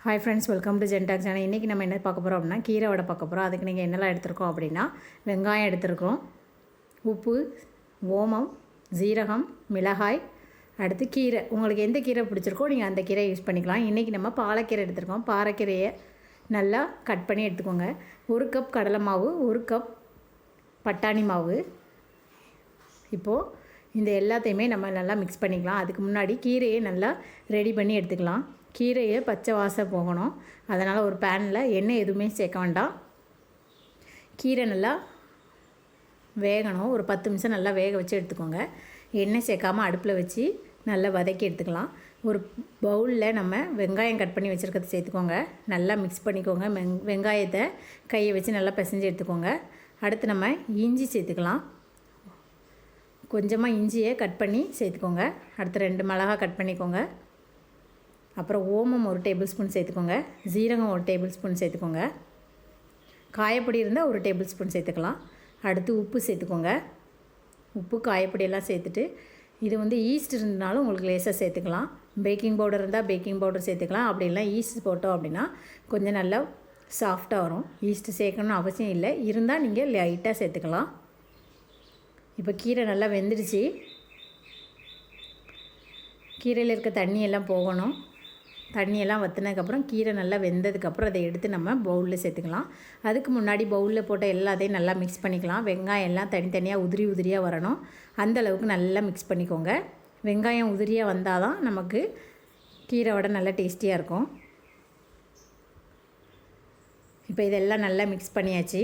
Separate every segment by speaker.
Speaker 1: Hi friends, welcome to Gentalk channel. இன்றைக்கி நம்ம என்ன பார்க்க போகிறோம் அப்படின்னா கீரை வடை பார்க்க போகிறோம். அதுக்கு நீங்கள் என்னெல்லாம் எடுத்துருக்கோம் அப்படின்னா வெங்காயம் எடுத்துருக்கோம், உப்பு, ஓமம், ஜீரகம், மிளகாய், அடுத்து கீரை. உங்களுக்கு எந்த கீரை பிடிச்சிருக்கோ நீங்கள் அந்த கீரை யூஸ் பண்ணிக்கலாம். இன்றைக்கி நம்ம பாலக்கீரை எடுத்துருக்கோம். பாலக்கீரையை நல்லா கட் பண்ணி எடுத்துக்கோங்க. 1 கப் கடலை மாவு, 1 கப் பட்டாணி மாவு. இப்போது இந்த எல்லாத்தையுமே நம்ம நல்லா மிக்ஸ் பண்ணிக்கலாம். அதுக்கு முன்னாடி கீரையை நல்லா ரெடி பண்ணி எடுத்துக்கலாம். கீரையை பச்சை வாசம் போகணும். அதனால் ஒரு பேனில் எண்ணெய் எதுவுமே சேர்க்க வேண்டாம். கீரை நல்லா வேகணும். ஒரு 10 நிமிஷம் நல்லா வேக வச்சு எடுத்துக்கோங்க. எண்ணெய் சேர்க்காமல் அடுப்பில் வச்சு நல்லா வதக்கி எடுத்துக்கலாம். ஒரு பவுலில் நம்ம வெங்காயம் கட் பண்ணி வச்சுருக்கிறத சேர்த்துக்கோங்க. நல்லா மிக்ஸ் பண்ணிக்கோங்க. வெங்காயத்தை கையை வச்சு நல்லா பிசைஞ்சு எடுத்துக்கோங்க. அடுத்து நம்ம இஞ்சி சேர்த்துக்கலாம். கொஞ்சமாக இஞ்சியை கட் பண்ணி சேர்த்துக்கோங்க. அடுத்து 2 மிளகாய் கட் பண்ணிக்கோங்க. அப்புறம் ஓமம் 1 டேபிள் ஸ்பூன் சேர்த்துக்கோங்க. ஜீரகம் 1 டேபிள் ஸ்பூன் சேர்த்துக்கோங்க. காயப்பொடி இருந்தால் 1 டேபிள் ஸ்பூன் சேர்த்துக்கலாம். அடுத்து உப்பு சேர்த்துக்கோங்க. உப்பு, காயப்பொடியெல்லாம் சேர்த்துட்டு இது ஈஸ்ட் இருந்தாலும் உங்களுக்கு லேசாக சேர்த்துக்கலாம். பேக்கிங் பவுடர் இருந்தால் பேக்கிங் பவுடர் சேர்த்துக்கலாம். அப்படி இல்லை ஈஸ்ட் போட்டோம் அப்படின்னா கொஞ்சம் நல்லா சாஃப்டாக வரும். ஈஸ்ட் சேர்க்கணும்னு அவசியம் இல்லை, இருந்தால் நீங்கள் லைட்டாக சேர்த்துக்கலாம். இப்போ கீரை நல்லா வெந்துடுச்சு. கீரையில் இருக்க தண்ணியெல்லாம் போகணும். தண்ணியெல்லாம் வற்றினதுக்கப்புறம் கீரை நல்லா வெந்ததுக்கப்புறம் அதை எடுத்து நம்ம பவுலில் சேர்த்துக்கலாம். அதுக்கு முன்னாடி பவுலில் போட்ட எல்லாத்தையும் நல்லா மிக்ஸ் பண்ணிக்கலாம். வெங்காயம் எல்லாம் தனித்தனியாக உதிரியாக வரணும். அந்தளவுக்கு நல்லா மிக்ஸ் பண்ணிக்கோங்க. வெங்காயம் உதிரியாக வந்தால் தான் நமக்கு கீரை வடை நல்லா டேஸ்டியாக இருக்கும். இப்போ இதெல்லாம் நல்லா மிக்ஸ் பண்ணியாச்சு.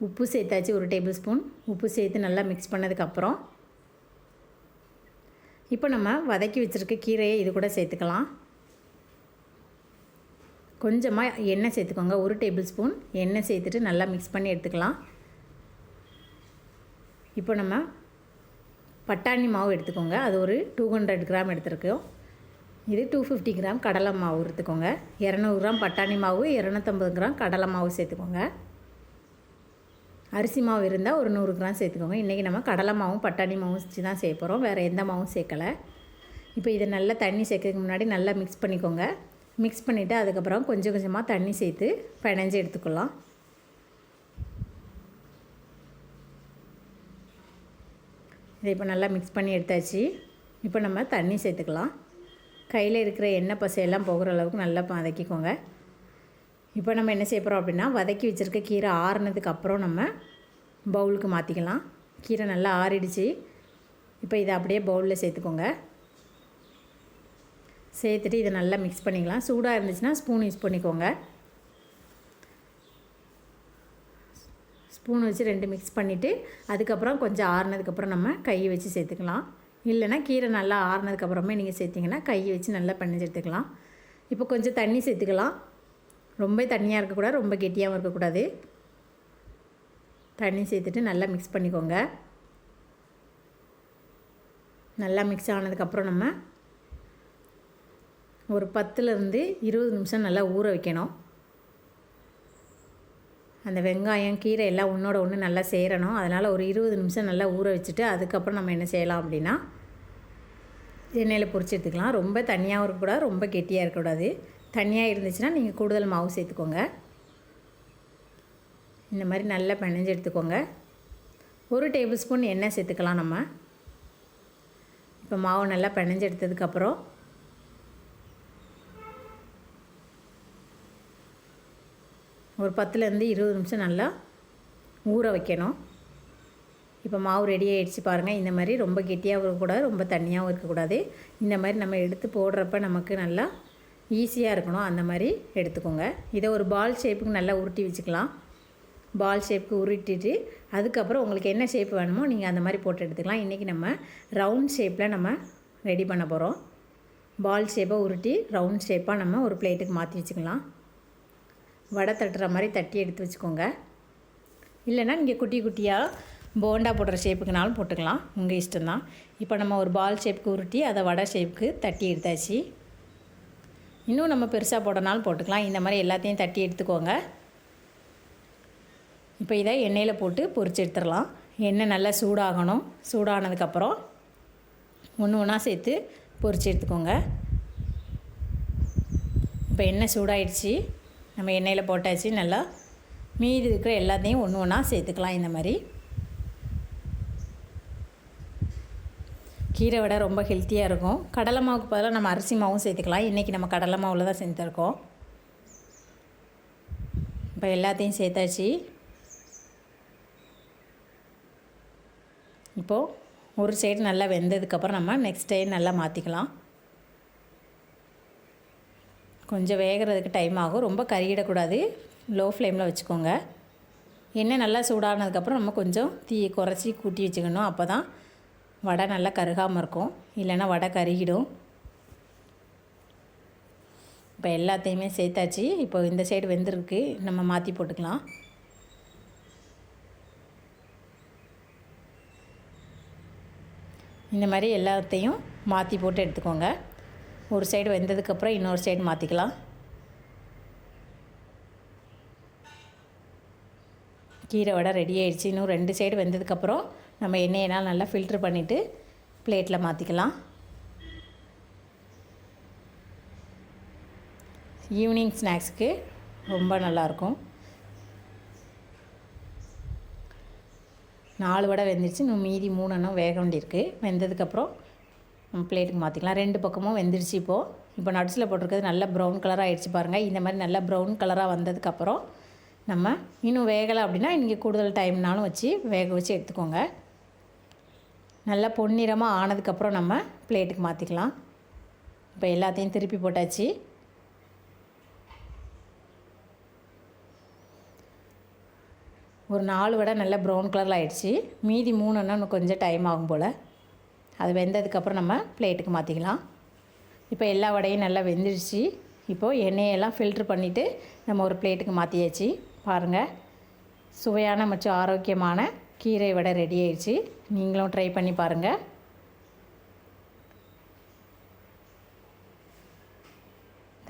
Speaker 1: உப்பு சேர்த்தாச்சு 1 டேபிள் ஸ்பூன். உப்பு சேர்த்து நல்லா மிக்ஸ் பண்ணதுக்கப்புறம் இப்போ நம்ம வதக்கி வச்சுருக்க கீரையை இது கூட சேர்த்துக்கலாம். கொஞ்சமாக எண்ணெய் சேர்த்துக்கோங்க. 1 டேபிள் ஸ்பூன் எண்ணெய் சேர்த்துட்டு நல்லா மிக்ஸ் பண்ணி எடுத்துக்கலாம். இப்போ நம்ம பட்டாணி மாவு எடுத்துக்கோங்க. அது ஒரு 200 கிராம் எடுத்துருக்கோம். இது 250 கிராம் கடலை மாவு எடுத்துக்கோங்க. 200 கிராம் பட்டாணி மாவு, 250 கிராம் கடலை மாவு சேர்த்துக்கோங்க. அரிசி மாவு இருந்தால் ஒரு 100 கிராம் சேர்த்துக்கோங்க. இன்றைக்கி நம்ம கடலை மாவும் பட்டாணி மாவும் வச்சு தான் சேர்க்க போகிறோம். வேறு எந்த மாவும் சேர்க்கலை. இப்போ இதை நல்லா தண்ணி சேர்க்கறதுக்கு முன்னாடி நல்லா மிக்ஸ் பண்ணிக்கோங்க. மிக்ஸ் பண்ணிவிட்டு அதுக்கப்புறம் கொஞ்சம் கொஞ்சமாக தண்ணி சேர்த்து பிணைஞ்சு எடுத்துக்கலாம். இதை இப்போ நல்லா மிக்ஸ் பண்ணி எடுத்தாச்சு. இப்போ நம்ம தண்ணி சேர்த்துக்கலாம். கையில் இருக்கிற எண்ணெய் பசையெல்லாம் போகிற அளவுக்கு நல்லா வதக்கிக்கோங்க. இப்போ நம்ம என்ன செய்ய போகிறோம் அப்படின்னா வதக்கி வச்சுருக்க கீரை ஆறுனதுக்கப்புறம் நம்ம பவுலுக்கு மாற்றிக்கலாம். கீரை நல்லா ஆறிடுச்சு. இப்போ இதை அப்படியே பவுலில் சேர்த்துக்கோங்க. சேர்த்துட்டு இதை நல்லா மிக்ஸ் பண்ணிக்கலாம். சூடாக இருந்துச்சுன்னா ஸ்பூன் யூஸ் பண்ணிக்கோங்க. ஸ்பூன் வச்சு 2 மிக்ஸ் பண்ணிவிட்டு அதுக்கப்புறம் கொஞ்சம் ஆறுனதுக்கப்புறம் நம்ம கையை வச்சு சேர்த்துக்கலாம். இல்லைனா கீரை நல்லா ஆறுனதுக்கப்புறமே நீங்கள் சேர்த்திங்கன்னா கையை வச்சு நல்லா பண்ணி எடுத்துக்கலாம். இப்போ கொஞ்சம் தண்ணி சேர்த்துக்கலாம். ரொம்ப தண்ணியாக இருக்கக்கூடாது, ரொம்ப கெட்டியாகவும் இருக்கக்கூடாது. தண்ணி சேர்த்துட்டு நல்லா மிக்ஸ் பண்ணிக்கோங்க. நல்லா மிக்ஸ் ஆனதுக்கப்புறம் நம்ம ஒரு 10லேருந்து 20 நிமிஷம் நல்லா ஊற வைக்கணும். அந்த வெங்காயம் கீரை எல்லாம் ஒன்றோட ஒன்று நல்லா சேரணும். அதனால் ஒரு 20 நிமிஷம் நல்லா ஊற வச்சுட்டு அதுக்கப்புறம் நம்ம என்ன செய்யலாம் அப்படின்னா எண்ணெயில் பொரிச்சு எடுத்துக்கலாம். ரொம்ப தண்ணியாகவும் இருக்கக்கூடாது, ரொம்ப கெட்டியாக இருக்கக்கூடாது. தண்ணியாக இருந்துச்சுன்னா நீங்கள் கூடுதல் மாவு சேர்த்துக்கோங்க. இந்த மாதிரி நல்லா பிணைஞ்சு எடுத்துக்கோங்க. 1 டேபிள் ஸ்பூன் எண்ணெய் சேர்த்துக்கலாம் நம்ம. இப்போ மாவு நல்லா பிணைஞ்சு எடுத்ததுக்கப்புறம் ஒரு 10லேருந்து 20 நிமிஷம் நல்லா ஊற வைக்கணும். இப்போ மாவு ரெடி ஆகிடுச்சு பாருங்கள். இந்த மாதிரி ரொம்ப கெட்டியாகவும் இருக்கக்கூடாது, ரொம்ப தண்ணியாகவும் இருக்கக்கூடாது. இந்த மாதிரி நம்ம எடுத்து போடுறப்ப நமக்கு நல்லா ஈஸியாக இருக்கணும். அந்த மாதிரி எடுத்துக்கோங்க. இதை ஒரு பால் ஷேப்புக்கு நல்லா உருட்டி வச்சுக்கலாம். பால் ஷேப்புக்கு உருட்டிட்டு அதுக்கப்புறம் உங்களுக்கு என்ன ஷேப் வேணுமோ நீங்கள் அந்த மாதிரி போட்டு எடுத்துக்கலாம். இன்றைக்கி நம்ம ரவுண்ட் ஷேப்பில் நம்ம ரெடி பண்ண போகிறோம். பால் ஷேப்பை உருட்டி ரவுண்ட் ஷேப்பாக நம்ம ஒரு பிளேட்டுக்கு மாற்றி வச்சுக்கலாம். வடை தட்டுற மாதிரி தட்டி எடுத்து வச்சுக்கோங்க. இல்லைனா நீங்கள் குட்டி குட்டியாக போண்டா போடுற ஷேப்புக்குனாலும் போட்டுக்கலாம், உங்கள் இஷ்டம்தான். இப்போ நம்ம ஒரு பால் ஷேப்புக்கு உருட்டி அதை வடை ஷேப்புக்கு தட்டி எடுத்தாச்சு. இன்னும் நம்ம பெருசாக போடனாலும் போட்டுக்கலாம். இந்த மாதிரி எல்லாத்தையும் தட்டி எடுத்துக்கோங்க. இப்போ இதை எண்ணெயில் போட்டு பொரிச்சு எடுத்துடலாம். எண்ணெய் நல்லா சூடாகணும். சூடானதுக்கப்புறம் ஒன்று ஒன்றா சேர்த்து பொரிச்சு எடுத்துக்கோங்க. இப்போ எண்ணெய் சூடாயிடுச்சு, நம்ம எண்ணெயில் போட்டாச்சு. நல்லா மீதி இருக்கிற எல்லாத்தையும் ஒன்று ஒன்றா சேர்த்துக்கலாம். இந்த மாதிரி கீரை வடை ரொம்ப ஹெல்த்தியாக இருக்கும். கடலை மாவுக்கு பதிலாக நம்ம அரிசி மாவும் சேர்த்துக்கலாம். இன்றைக்கி நம்ம கடலை மாவில் தான் செஞ்சுருக்கோம். இப்போ எல்லாத்தையும் சேர்த்தாச்சு. இப்போது ஒரு சைடு நல்லா வெந்ததுக்கப்புறம் நம்ம நெக்ஸ்ட் சைடு நல்லா மாற்றிக்கலாம். கொஞ்சம் வேகிறதுக்கு டைம் ஆகும். ரொம்ப கறியிடக்கூடாது, லோ ஃப்ளேமில் வச்சுக்கோங்க. எண்ணெய் நல்லா சூடானதுக்கப்புறம் நம்ம கொஞ்சம் தீயை குறைச்சி கூட்டி வச்சுக்கணும். அப்போ தான் வடை நல்லா கருகாமல் இருக்கும், இல்லைன்னா வடை கருகிடும். இப்போ எல்லாத்தையுமே சேர்த்தாச்சு. இப்போ இந்த சைடு வெந்திருக்கு, நம்ம மாற்றி போட்டுக்கலாம். இந்த மாதிரி எல்லாத்தையும் மாற்றி போட்டு எடுத்துக்கோங்க. ஒரு சைடு வெந்ததுக்கப்புறம் இன்னொரு சைடு மாற்றிக்கலாம். கீரை வடை ரெடி ஆகிடுச்சு. இன்னும் 2 சைடு வெந்ததுக்கப்புறம் நம்ம எண்ணெயெல்லாம் நல்லா ஃபில்ட்ரு பண்ணிவிட்டு பிளேட்டில் மாற்றிக்கலாம். ஈவினிங் ஸ்நாக்ஸுக்கு ரொம்ப நல்லாயிருக்கும். 4 வடை வெந்துருச்சு. இன்னும் மீதி 3 எண்ணம் வேக வேண்டியிருக்கு. வெந்ததுக்கப்புறம் நம்ம பிளேட்டுக்கு மாற்றிக்கலாம். 2 பக்கமும் வெந்துருச்சு. இப்போ நட்ஸில் போட்டிருக்கிறது நல்லா ப்ரௌன் கலராக ஆகிடுச்சு பாருங்கள். இந்த மாதிரி நல்லா ப்ரௌன் கலராக வந்ததுக்கப்புறம் நம்ம இன்னும் வேகலை அப்படின்னா இன்றைக்கி கூடுதல் டைம்னாலும் வச்சு வேக வச்சு எடுத்துக்கோங்க. நல்லா பொன்னிறமாக ஆனதுக்கப்புறம் நம்ம பிளேட்டுக்கு மாற்றிக்கலாம். இப்போ எல்லாத்தையும் திருப்பி போட்டாச்சு. ஒரு 4 வடை நல்லா ப்ரௌன் கலரில் ஆகிடுச்சு. மீதி 3 இன்னும் கொஞ்சம் டைம் ஆகும் போல். அது வெந்ததுக்கப்புறம் நம்ம பிளேட்டுக்கு மாற்றிக்கலாம். இப்போ எல்லா வடையும் நல்லா வெந்துடுச்சு. இப்போது எண்ணெயெல்லாம் ஃபில்ட்ரு பண்ணிவிட்டு நம்ம ஒரு பிளேட்டுக்கு மாற்றியாச்சு. பாருங்கள், சுவையான மற்றும் ஆரோக்கியமான கீரை வடை ரெடி ஆயிடுச்சு. நீங்களும் ட்ரை பண்ணி பாருங்கள்.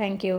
Speaker 1: தேங்க்யூ.